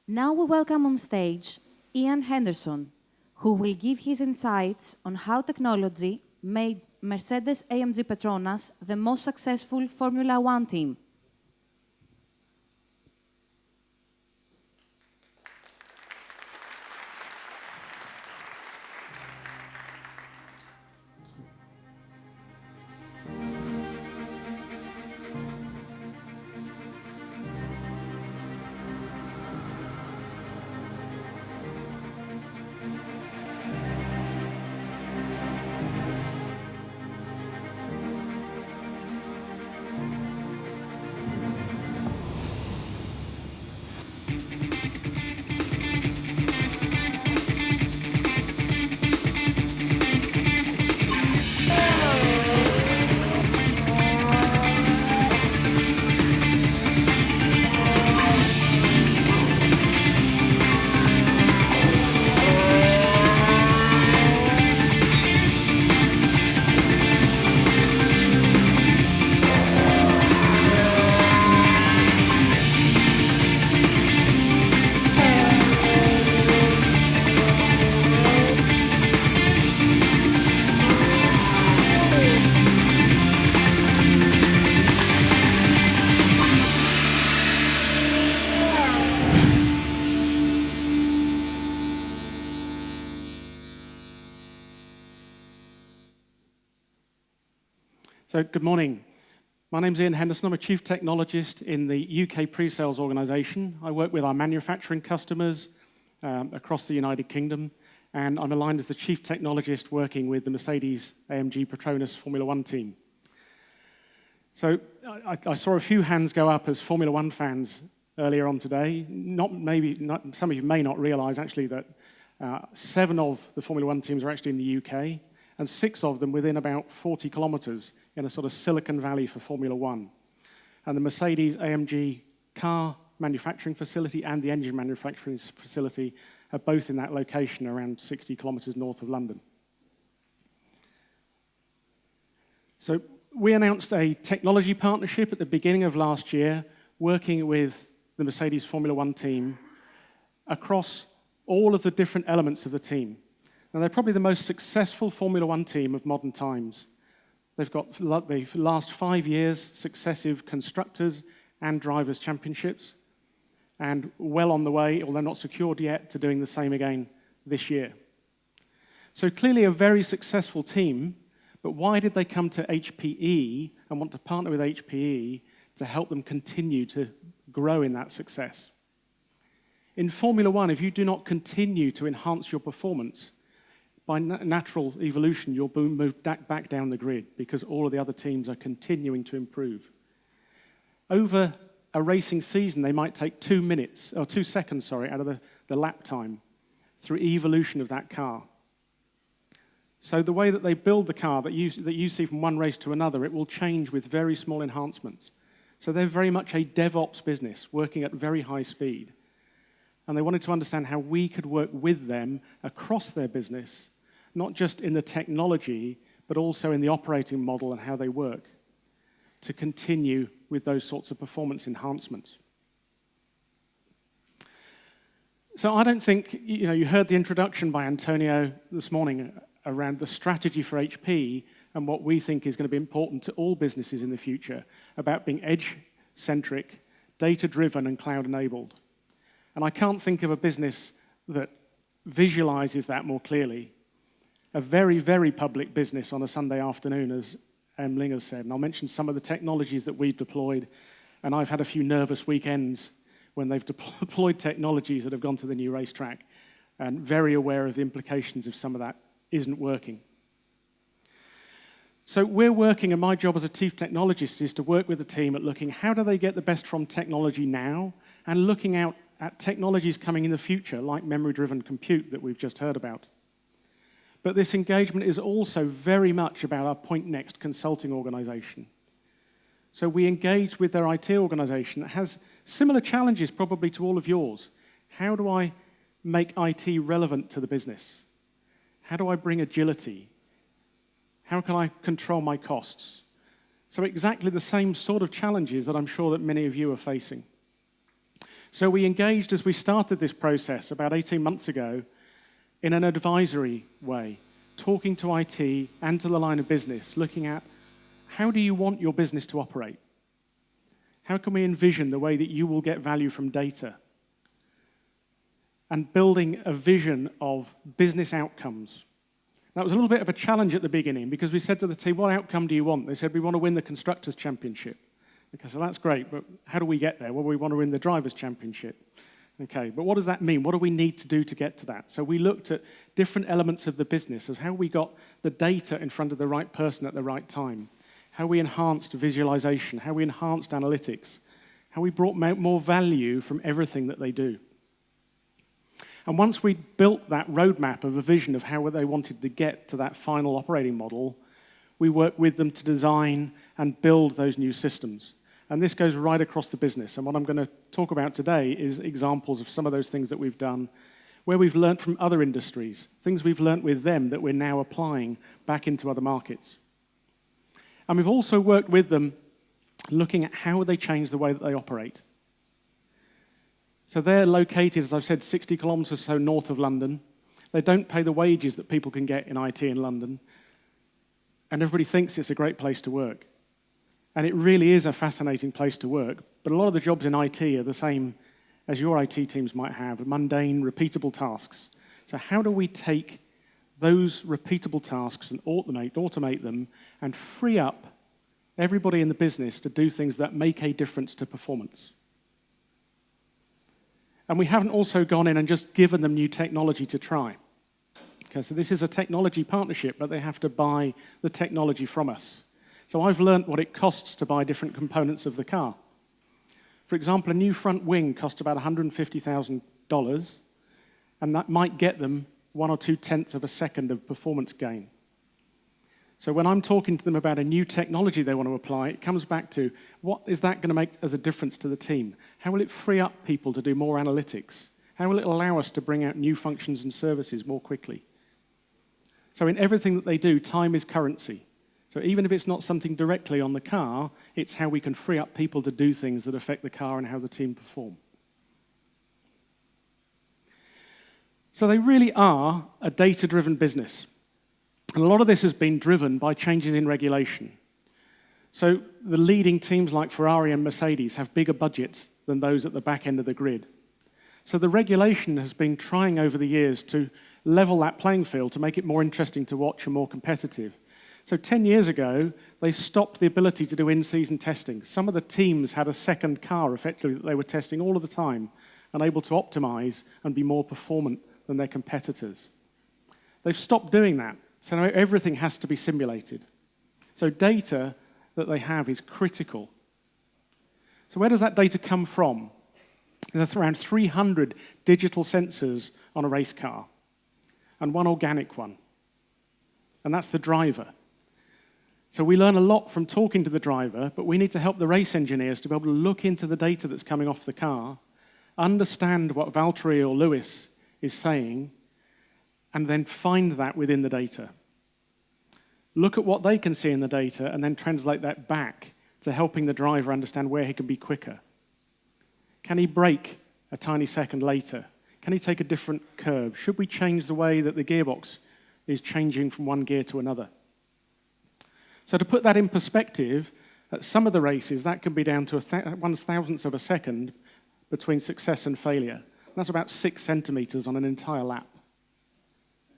Now we welcome on stage Ian Henderson, who will give his insights on how technology made Mercedes-AMG Petronas the most successful Formula One team. So, good morning. My name's Ian Henderson. I'm a Chief Technologist in the UK pre-sales organisation. I work with our manufacturing customers across the United Kingdom, and I'm aligned as the Chief Technologist working with the Mercedes-AMG Petronas Formula One team. So, I saw a few hands go up as Formula One fans earlier on today. Some of you may not realise actually that 7 of the Formula One teams are actually in the UK, and 6 of them within about 40 kilometres in a sort of Silicon Valley for Formula One. And the Mercedes-AMG car manufacturing facility and the engine manufacturing facility are both in that location around 60 kilometres north of London. So we announced a technology partnership at the beginning of last year, working with the Mercedes Formula One team across all of the different elements of the team. Now, they're probably the most successful Formula One team of modern times. They've got, the last 5 years, successive constructors and drivers' championships, and well on the way, although not secured yet, to doing the same again this year. So clearly a very successful team, but why did they come to HPE and want to partner with HPE to help them continue to grow in that success? In Formula One, if you do not continue to enhance your performance, by natural evolution, you'll move back down the grid because all of the other teams are continuing to improve. Over a racing season, they might take 2 seconds out of the lap time through evolution of that car. So the way that they build the car that you see from one race to another, it will change with very small enhancements. So they're very much a DevOps business, working at very high speed. And they wanted to understand how we could work with them across their business, not just in the technology, but also in the operating model and how they work, to continue with those sorts of performance enhancements. So I don't think, you heard the introduction by Antonio this morning around the strategy for HP and what we think is going to be important to all businesses in the future about being edge-centric, data-driven, and cloud-enabled. And I can't think of a business that visualizes that more clearly. A very, very public business on a Sunday afternoon, as Ling has said. And I'll mention some of the technologies that we've deployed. And I've had a few nervous weekends when they've deployed technologies that have gone to the new racetrack, and very aware of the implications if some of that isn't working. So we're working, and my job as a chief technologist is to work with the team at looking how do they get the best from technology now, and looking out at technologies coming in the future, like memory-driven compute that we've just heard about. But this engagement is also very much about our Point Next consulting organization. So we engage with their IT organization that has similar challenges probably to all of yours. How do I make IT relevant to the business? How do I bring agility? How can I control my costs? So exactly the same sort of challenges that I'm sure that many of you are facing. So we engaged as we started this process about 18 months ago in an advisory way, talking to IT and to the line of business, looking at how do you want your business to operate? How can we envision the way that you will get value from data? And building a vision of business outcomes. That was a little bit of a challenge at the beginning because we said to the team, what outcome do you want? They said, we want to win the Constructors' Championship. Okay, so that's great, but how do we get there? Well, we want to win the Drivers' Championship. Okay, but what does that mean? What do we need to do to get to that? So we looked at different elements of the business, of how we got the data in front of the right person at the right time, how we enhanced visualization, how we enhanced analytics, how we brought more value from everything that they do. And once we built that roadmap of a vision of how they wanted to get to that final operating model, we worked with them to design and build those new systems. And this goes right across the business. And what I'm going to talk about today is examples of some of those things that we've done, where we've learned from other industries, things we've learned with them that we're now applying back into other markets. And we've also worked with them looking at how they change the way that they operate. So they're located, as I've said, 60 kilometres or so north of London. They don't pay the wages that people can get in IT in London. And everybody thinks it's a great place to work. And it really is a fascinating place to work. But a lot of the jobs in IT are the same as your IT teams might have, mundane, repeatable tasks. So how do we take those repeatable tasks and automate them and free up everybody in the business to do things that make a difference to performance? And we haven't also gone in and just given them new technology to try. Okay, so this is a technology partnership, but they have to buy the technology from us. So I've learned what it costs to buy different components of the car. For example, a new front wing costs about $150,000, and that might get them 1 or 2/10 of a second of performance gain. So when I'm talking to them about a new technology they want to apply, it comes back to, what is that going to make as a difference to the team? How will it free up people to do more analytics? How will it allow us to bring out new functions and services more quickly? So in everything that they do, time is currency. So even if it's not something directly on the car, it's how we can free up people to do things that affect the car and how the team perform. So they really are a data-driven business. And a lot of this has been driven by changes in regulation. So the leading teams like Ferrari and Mercedes have bigger budgets than those at the back end of the grid. So the regulation has been trying over the years to level that playing field to make it more interesting to watch and more competitive. So 10 years ago, they stopped the ability to do in-season testing. Some of the teams had a second car, effectively, that they were testing all of the time and able to optimize and be more performant than their competitors. They've stopped doing that. So now everything has to be simulated. So data that they have is critical. So where does that data come from? There's around 300 digital sensors on a race car and one organic one. And that's the driver. So we learn a lot from talking to the driver, but we need to help the race engineers to be able to look into the data that's coming off the car, understand what Valtteri or Lewis is saying, and then find that within the data. Look at what they can see in the data and then translate that back to helping the driver understand where he can be quicker. Can he brake a tiny second later? Can he take a different curve? Should we change the way that the gearbox is changing from one gear to another? So to put that in perspective, at some of the races, that can be down to 1/1000th of a second between success and failure. That's about 6 centimeters on an entire lap.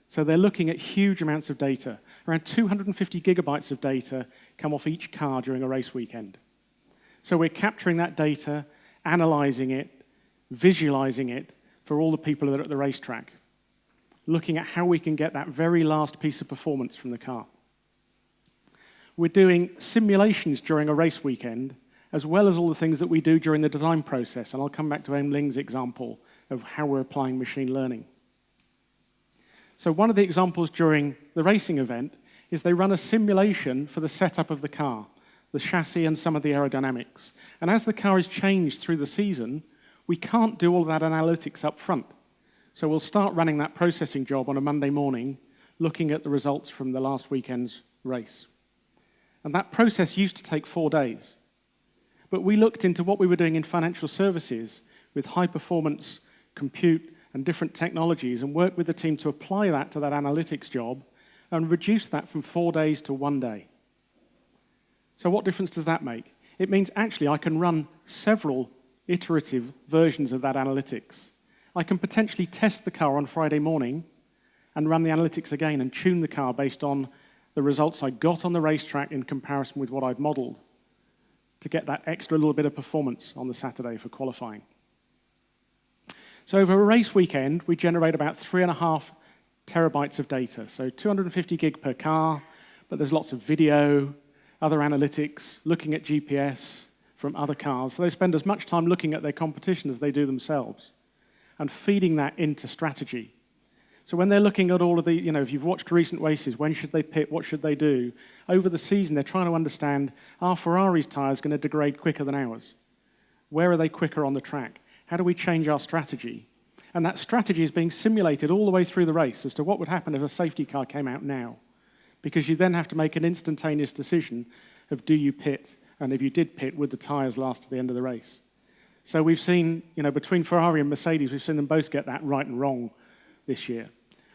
So they're looking at huge amounts of data. Around 250 gigabytes of data come off each car during a race weekend. So we're capturing that data, analyzing it, visualizing it for all the people that are at the racetrack, looking at how we can get that very last piece of performance from the car. We're doing simulations during a race weekend, as well as all the things that we do during the design process. And I'll come back to Em Ling's example of how we're applying machine learning. So one of the examples during the racing event is they run a simulation for the setup of the car, the chassis and some of the aerodynamics. And as the car is changed through the season, we can't do all that analytics up front. So we'll start running that processing job on a Monday morning, looking at the results from the last weekend's race. And that process used to take 4 days. But we looked into what we were doing in financial services, with high-performance compute and different technologies and work with the team to apply that to that analytics job and reduce that from 4 days to 1 day. So what difference does that make? It means actually I can run several iterative versions of that analytics. I can potentially test the car on Friday morning and run the analytics again and tune the car based on the results I got on the racetrack in comparison with what I've modeled to get that extra little bit of performance on the Saturday for qualifying. So over a race weekend, we generate about 3.5 terabytes of data. So 250 gig per car, but there's lots of video, other analytics, looking at GPS from other cars. So they spend as much time looking at their competition as they do themselves and feeding that into strategy. So when they're looking at all of the, if you've watched recent races, when should they pit, what should they do? Over the season, they're trying to understand, are Ferrari's tyres going to degrade quicker than ours? Where are they quicker on the track? How do we change our strategy? And that strategy is being simulated all the way through the race as to what would happen if a safety car came out now. Because you then have to make an instantaneous decision of do you pit, and if you did pit, would the tyres last to the end of the race? So we've seen, between Ferrari and Mercedes, we've seen them both get that right and wrong this year.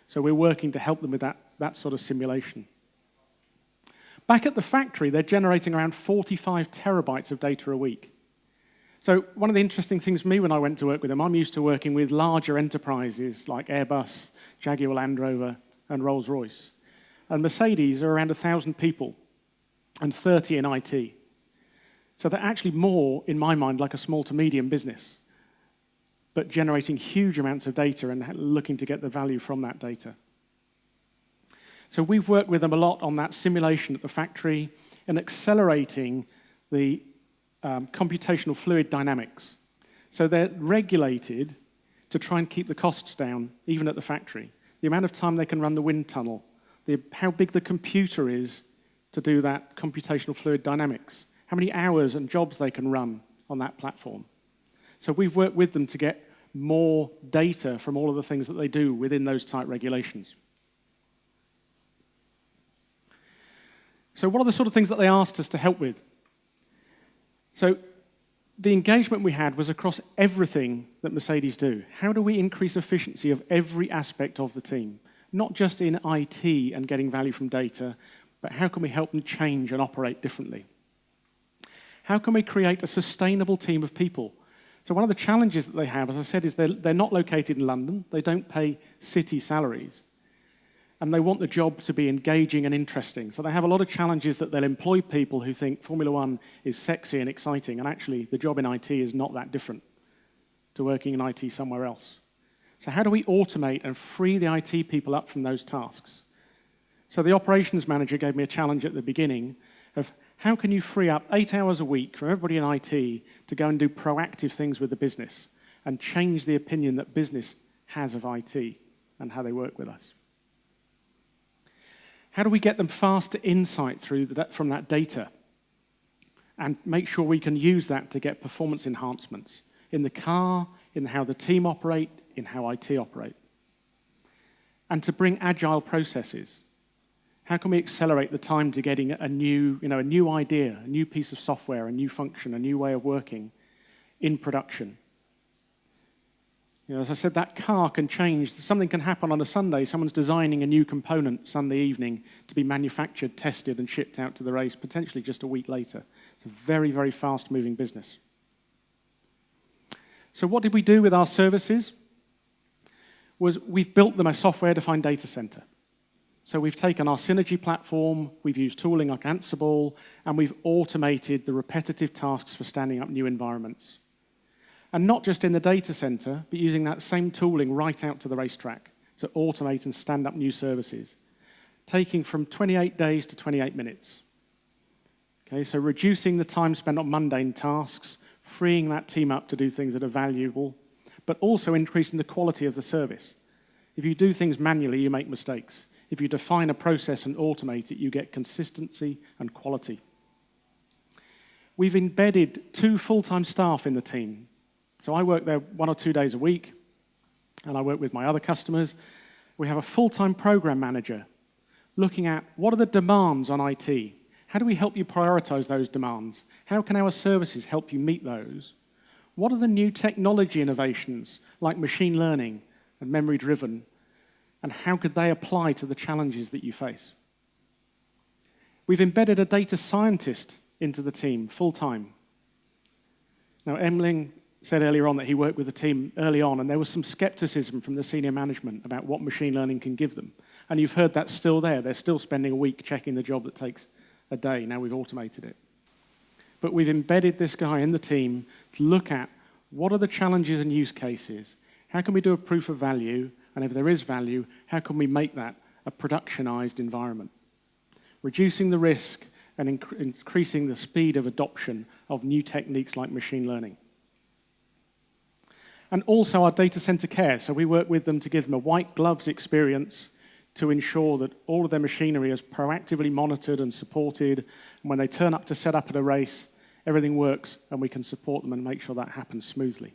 So we're working to help them with that sort of simulation. Back at the factory, they're generating around 45 terabytes of data a week. So one of the interesting things for me when I went to work with them, I'm used to working with larger enterprises like Airbus, Jaguar Land Rover, and Rolls-Royce. And Mercedes are around 1,000 people and 30 in IT. So they're actually more, in my mind, like a small to medium business, but generating huge amounts of data and looking to get the value from that data. So we've worked with them a lot on that simulation at the factory and accelerating the computational fluid dynamics. So they're regulated to try and keep the costs down, even at the factory. The amount of time they can run the wind tunnel, how big the computer is to do that computational fluid dynamics, how many hours and jobs they can run on that platform. So we've worked with them to get more data from all of the things that they do within those tight regulations. So what are the sort of things that they asked us to help with? So the engagement we had was across everything that Mercedes do. How do we increase efficiency of every aspect of the team? Not just in IT and getting value from data, but how can we help them change and operate differently? How can we create a sustainable team of people? So one of the challenges that they have, as I said, is they're not located in London. They don't pay city salaries. And they want the job to be engaging and interesting. So they have a lot of challenges that they'll employ people who think Formula One is sexy and exciting, and actually the job in IT is not that different to working in IT somewhere else. So how do we automate and free the IT people up from those tasks? So the operations manager gave me a challenge at the beginning of how can you free up 8 hours a week from everybody in IT to go and do proactive things with the business and change the opinion that business has of IT and how they work with us? How do we get them faster insight from that data and make sure we can use that to get performance enhancements in the car, in how the team operate, in how IT operate? And to bring agile processes. How can we accelerate the time to getting a new idea, a new piece of software, a new function, a new way of working in production? As I said, that car can change. Something can happen on a Sunday. Someone's designing a new component Sunday evening to be manufactured, tested, and shipped out to the race, potentially just a week later. It's a very, very fast-moving business. So what did we do with our services? We've built them a software-defined data center. So we've taken our Synergy platform, we've used tooling like Ansible, and we've automated the repetitive tasks for standing up new environments. And not just in the data center, but using that same tooling right out to the racetrack to automate and stand up new services, taking from 28 days to 28 minutes. Okay, so reducing the time spent on mundane tasks, freeing that team up to do things that are valuable, but also increasing the quality of the service. If you do things manually, you make mistakes. If you define a process and automate it, you get consistency and quality. We've embedded 2 full-time staff in the team. So I work there 1 or 2 days a week, and I work with my other customers. We have a full-time program manager looking at what are the demands on IT? How do we help you prioritize those demands? How can our services help you meet those? What are the new technology innovations, like machine learning and memory-driven, and how could they apply to the challenges that you face? We've embedded a data scientist into the team full-time. Now, Emling said earlier on that he worked with the team early on, and there was some skepticism from the senior management about what machine learning can give them. And you've heard that's still there. They're still spending a week checking the job that takes a day. Now we've automated it. But we've embedded this guy in the team to look at what are the challenges and use cases, how can we do a proof of value, and if there is value, how can we make that a productionized environment? Reducing the risk and increasing the speed of adoption of new techniques like machine learning. And also our data center care. So we work with them to give them a white gloves experience to ensure that all of their machinery is proactively monitored and supported. And when they turn up to set up at a race, everything works and we can support them and make sure that happens smoothly.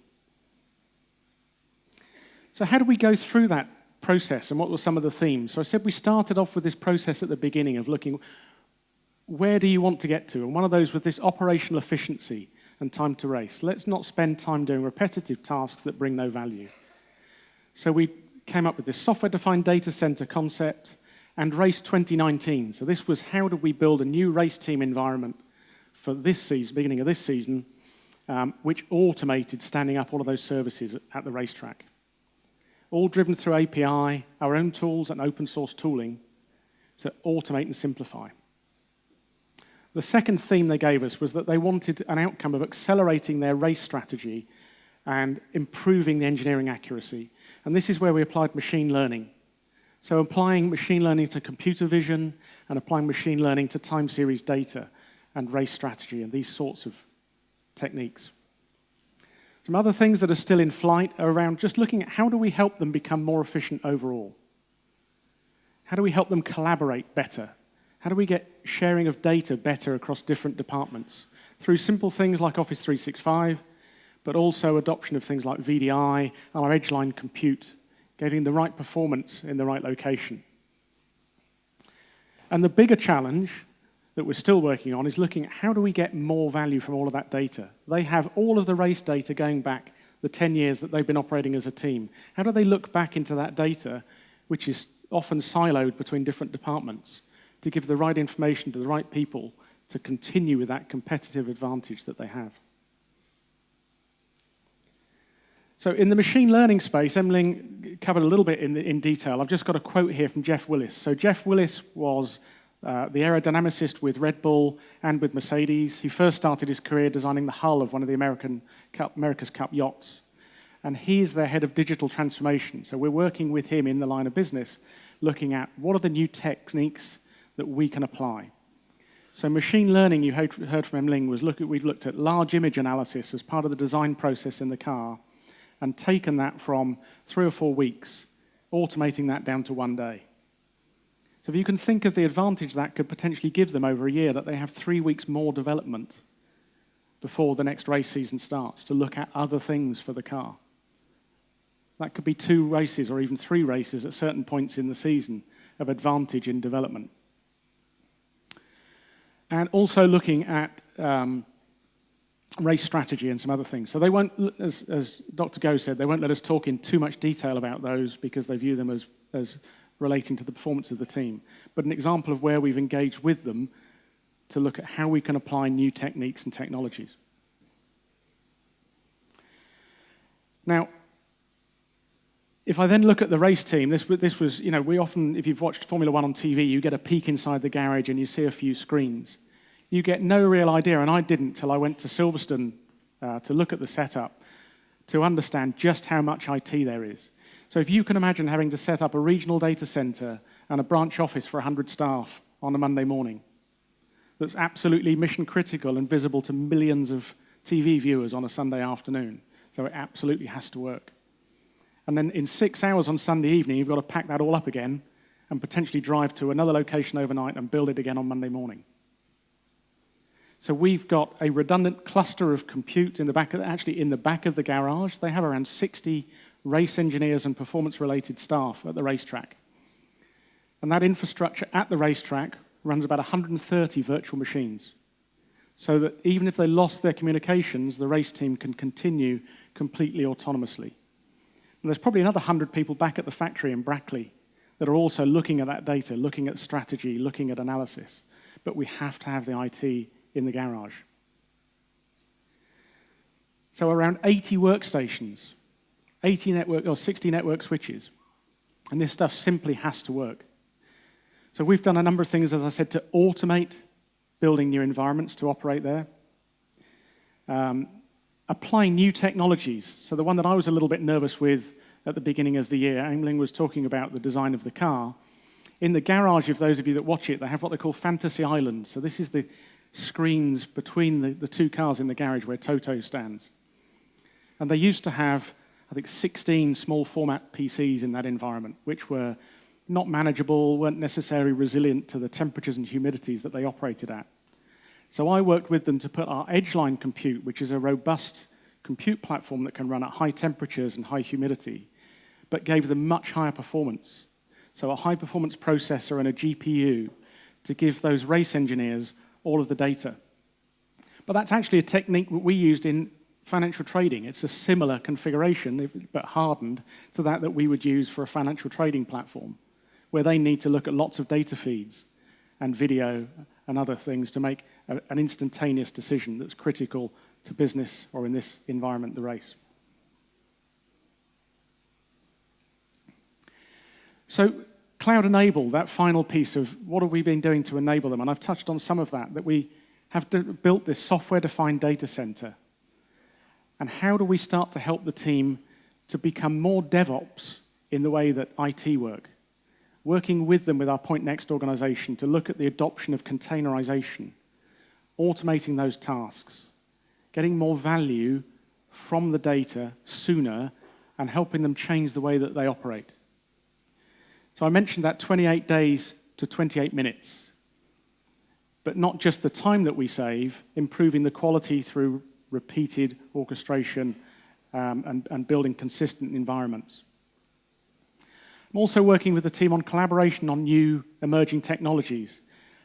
So how do we go through that process and what were some of the themes? So I said we started off with this process at the beginning of looking, where do you want to get to? And one of those was this operational efficiency and time to race. Let's not spend time doing repetitive tasks that bring no value. So we came up with this software-defined data center concept and Race 2019. So this was how do we build a new race team environment for this season, beginning of this season, which automated standing up all of those services at the racetrack. All driven through API, our own tools and open source tooling to automate and simplify. The second theme they gave us was that they wanted an outcome of accelerating their race strategy and improving the engineering accuracy. And this is where we applied machine learning. So applying machine learning to computer vision and applying machine learning to time series data and race strategy and these sorts of techniques. Some other things that are still in flight are around just looking at how do we help them become more efficient overall? How do we help them collaborate better? How do we get sharing of data better across different departments? Through simple things like Office 365, but also adoption of things like VDI and our edgeline compute, getting the right performance in the right location. And the bigger challenge that we're still working on is looking at how do we get more value from all of that data. They have all of the race data going back the 10 years that they've been operating as a team. How do they look back into that data, which is often siloed between different departments, to give the right information to the right people to continue with that competitive advantage that they have? So in the machine learning space, Emling covered a little bit in detail. I've just got a quote here from Jeff Willis. So Jeff Willis was the aerodynamicist with Red Bull and with Mercedes. He first started his career designing the hull of one of the America's Cup yachts. And he's their head of digital transformation. So we're working with him in the line of business, looking at what are the new techniques that we can apply. So machine learning, you heard from Emling, was we've looked at large image analysis as part of the design process in the car and taken that from 3 or 4 weeks, automating that down to 1 day. So if you can think of the advantage that could potentially give them over a year, that they have 3 weeks more development before the next race season starts to look at other things for the car. That could be 2 races or even 3 races at certain points in the season of advantage in development. And also looking at race strategy and some other things. So they won't, as Dr. Go said, they won't let us talk in too much detail about those because they view them as relating to the performance of the team. But an example of where we've engaged with them to look at how we can apply new techniques and technologies. Now, if I then look at the race team, this was, we often, if you've watched Formula One on TV, you get a peek inside the garage and you see a few screens. You get no real idea, and I didn't till I went to Silverstone to look at the setup to understand just how much IT there is. So if you can imagine having to set up a regional data center and a branch office for 100 staff on a Monday morning, that's absolutely mission critical and visible to millions of TV viewers on a Sunday afternoon. So it absolutely has to work. And then in 6 hours on Sunday evening, you've got to pack that all up again and potentially drive to another location overnight and build it again on Monday morning. So we've got a redundant cluster of compute in the back of the garage. They have around 60 race engineers and performance-related staff at the racetrack. And that infrastructure at the racetrack runs about 130 virtual machines. so that even if they lost their communications, the race team can continue completely autonomously. And there's probably another 100 people back at the factory in Brackley that are also looking at that data, looking at strategy, looking at analysis. But we have to have the IT in the garage. So around 80 workstations, 60 network switches. And this stuff simply has to work. So we've done a number of things, as I said, to automate building new environments to operate there. Applying new technologies. So the one that I was a little bit nervous with at the beginning of the year, Aimling was talking about the design of the car. In the garage, of those of you that watch it, they have what they call Fantasy Island. So this is the screens between the two cars in the garage where Toto stands. And they used to have, I think, 16 small format PCs in that environment, which were not manageable, weren't necessarily resilient to the temperatures and humidities that they operated at. So I worked with them to put our Edgeline compute, which is a robust compute platform that can run at high temperatures and high humidity, but gave them much higher performance. So a high-performance processor and a GPU to give those race engineers all of the data. But that's actually a technique that we used in financial trading. It's a similar configuration, but hardened to that we would use for a financial trading platform, where they need to look at lots of data feeds and video and other things to make an instantaneous decision that's critical to business, or in this environment, the race. So cloud enable, that final piece of what have we been doing to enable them, and I've touched on some of that we have built this software-defined data center. And how do we start to help the team to become more DevOps in the way that IT work? Working with them with our Point Next organization to look at the adoption of containerization, automating those tasks, getting more value from the data sooner, and helping them change the way that they operate. So I mentioned that 28 days to 28 minutes, but not just the time that we save, improving the quality through repeated orchestration and building consistent environments. I'm also working with the team on collaboration on new emerging technologies,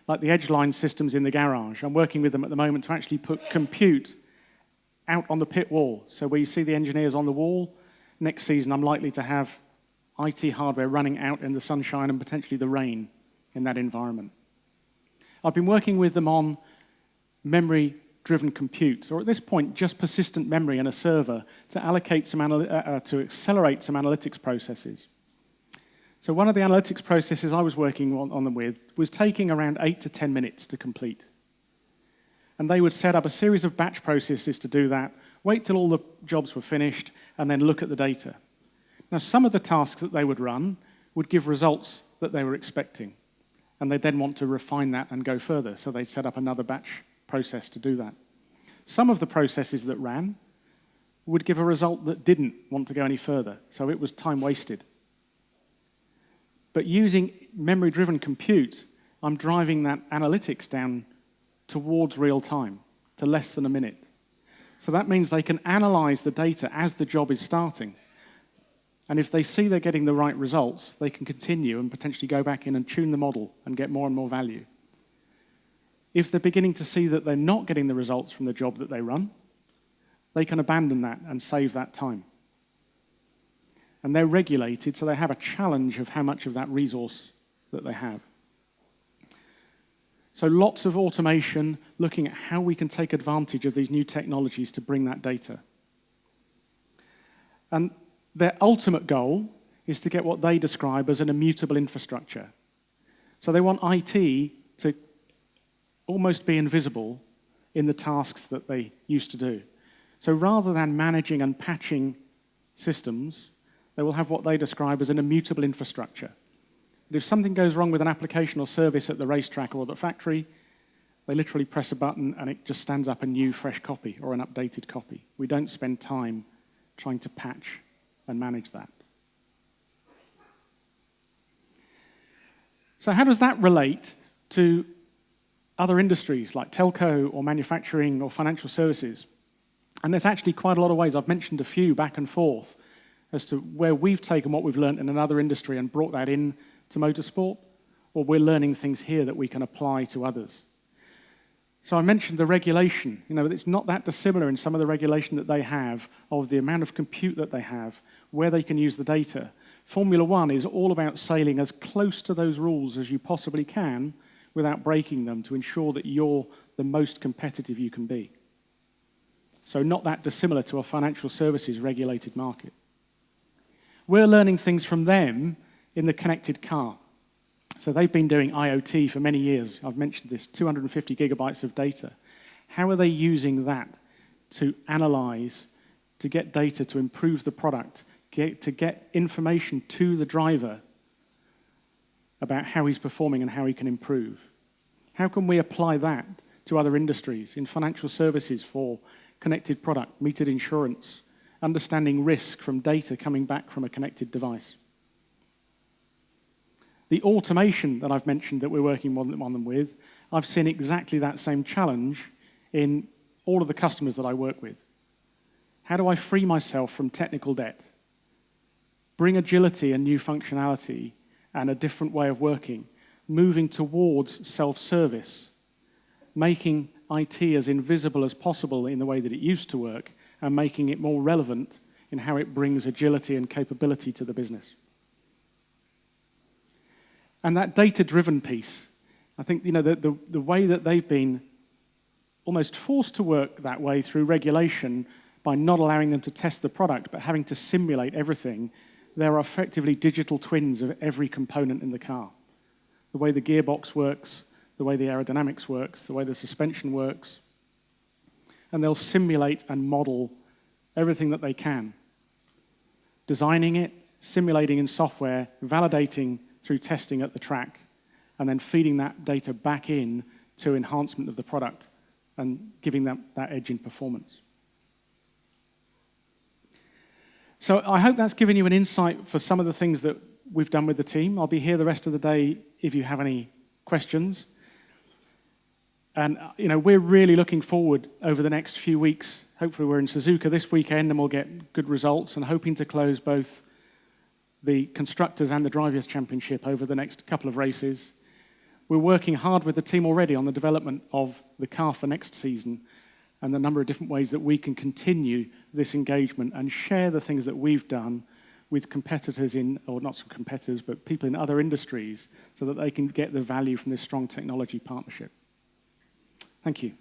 like the Edgeline systems in the garage. I'm working with them at the moment to actually put compute out on the pit wall. So where you see the engineers on the wall, next season I'm likely to have IT hardware running out in the sunshine and potentially the rain in that environment. I've been working with them on memory-driven compute, or at this point, just persistent memory and a server to allocate to accelerate some analytics processes. So one of the analytics processes I was working on them with was taking around 8 to 10 minutes to complete. And they would set up a series of batch processes to do that, wait till all the jobs were finished, and then look at the data. Now, some of the tasks that they would run would give results that they were expecting, and they'd then want to refine that and go further, so they'd set up another batch process to do that. Some of the processes that ran would give a result that didn't want to go any further, so it was time wasted. But using memory-driven compute, I'm driving that analytics down towards real time, to less than a minute. So that means they can analyze the data as the job is starting. And if they see they're getting the right results, they can continue and potentially go back in and tune the model and get more and more value. If they're beginning to see that they're not getting the results from the job that they run, they can abandon that and save that time. And they're regulated, so they have a challenge of how much of that resource that they have. So lots of automation, looking at how we can take advantage of these new technologies to bring that data. And their ultimate goal is to get what they describe as an immutable infrastructure. So they want IT to almost be invisible in the tasks that they used to do. So rather than managing and patching systems, they will have what they describe as an immutable infrastructure. And if something goes wrong with an application or service at the racetrack or the factory, they literally press a button and it just stands up a new, fresh copy or an updated copy. We don't spend time trying to patch and manage that. So how does that relate to other industries like telco or manufacturing or financial services? And there's actually quite a lot of ways. I've mentioned a few back and forth as to where we've taken what we've learned in another industry and brought that in to motorsport, or we're learning things here that we can apply to others. So I mentioned the regulation. It's not that dissimilar in some of the regulation that they have of the amount of compute that they have, where they can use the data. Formula One is all about sailing as close to those rules as you possibly can without breaking them to ensure that you're the most competitive you can be. So not that dissimilar to a financial services regulated market. We're learning things from them in the connected car. So they've been doing IoT for many years. I've mentioned this, 250 gigabytes of data. How are they using that to analyze, to get data to improve the product, to get information to the driver about how he's performing and how he can improve? How can we apply that to other industries, in financial services for connected product, metered insurance, understanding risk from data coming back from a connected device? The automation that I've mentioned that we're working on them with, I've seen exactly that same challenge in all of the customers that I work with. How do I free myself from technical debt? Bring agility and new functionality and a different way of working, moving towards self-service, making IT as invisible as possible in the way that it used to work, and making it more relevant in how it brings agility and capability to the business. And that data-driven piece, I think the way that they've been almost forced to work that way through regulation by not allowing them to test the product, but having to simulate everything, there are effectively digital twins of every component in the car. The way the gearbox works, the way the aerodynamics works, the way the suspension works. And they'll simulate and model everything that they can. Designing it, simulating in software, validating through testing at the track, and then feeding that data back in to enhancement of the product and giving that edge in performance. So I hope that's given you an insight for some of the things that we've done with the team. I'll be here the rest of the day if you have any questions. And we're really looking forward over the next few weeks. Hopefully we're in Suzuka this weekend and we'll get good results, and hoping to close both the Constructors and the Drivers' Championship over the next couple of races. We're working hard with the team already on the development of the car for next season and the number of different ways that we can continue this engagement and share the things that we've done with competitors or not some competitors, but people in other industries so that they can get the value from this strong technology partnership. Thank you.